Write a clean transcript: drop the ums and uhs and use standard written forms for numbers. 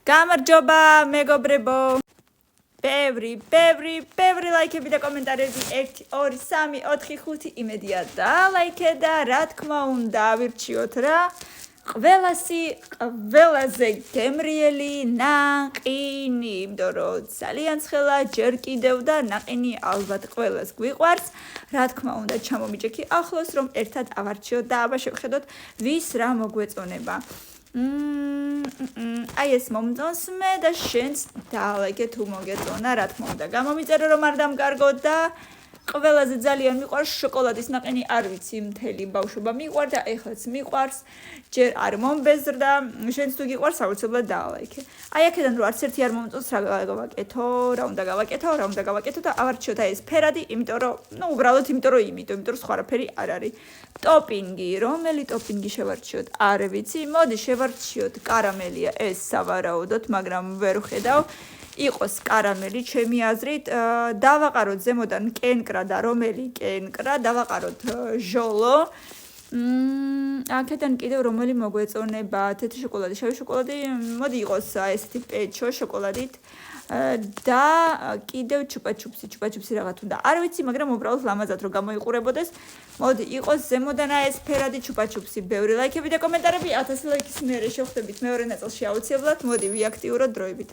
გამარჯობა მეგობრებო. ბევრი ლაიქები და კომენტარები 1 2 3 4 5 იმედია და ლაიქე და რა თქმა უნდა ავირჩიოთ რა ყველაზე გემრიელი ნაყინი, იმიტომ რომ ძალიან ცხელა ჯერ კიდევ და ნაყინი ალბათ ყველას გვიყვარს. რა თქმა უნდა ჩამომიჭექი ახლოს რომ ერთად ავარჩიოთ და აბა შევხედოთ ვის რა მოგვეწონება. აი ეს მომწონს მე და შენც დაალაიქე თუ მოგეწონა, რა თქმა უნდა გამომიწერო რომ არ დამკარგო და ყველაზე ძალიან მიყვარს შოკოლადის ნაყინი, არ ვიცი მთელი ბავშვობა მიყვარდა, ეხლაც მიყვარს, ჯერ არ მომბეზრდა, შენც თუ გიყვარს აუცილებლად დაალაიქე. აი აქედან რო არც ერთი არ მომწონს რა გავაკეთო, რა უნდა გავაკეთო და ავარჩიოთ აი ეს ფერადი, იმიტომ რომ, უბრალოდ იმიტომ რომ სხვა რაფერი არ არის. ტოპინგი, რომელი ტოპინგი შევარჩიოთ? არ ვიცი, მოდი შევარჩიოთ კარამელია ეს სავარაუდოდ, მაგრამ ვერ ვხედავ. იყოს კარამელი, ჩემი აზრით, დავაყაროთ ზემოდან კენკრა და რომელი კენკრა, დავაყაროთ ჟოლო. აქედან კიდევ რომელი მოგვეწონება, თეთრი შოკოლადი, შავი შოკოლადი, მოდი იყოს ესეთი პეჩო შოკოლადით. და კიდევ ჩუპაჩუპსი რაღაც უნდა. არ ვიცი, მაგრამ უბრალოდ ლამაზად რომ გამოიყურებოდეს. მოდი იყოს ზემოდან ეს ფერადი ჩუპაჩუპსი. ბევრი ლაიქები და კომენტარები, 1000 ლაიქის მერე შევხვდებით მეორე ნაწილში აუცილებლად. მოდი ვიაქტიუროთ დროებით.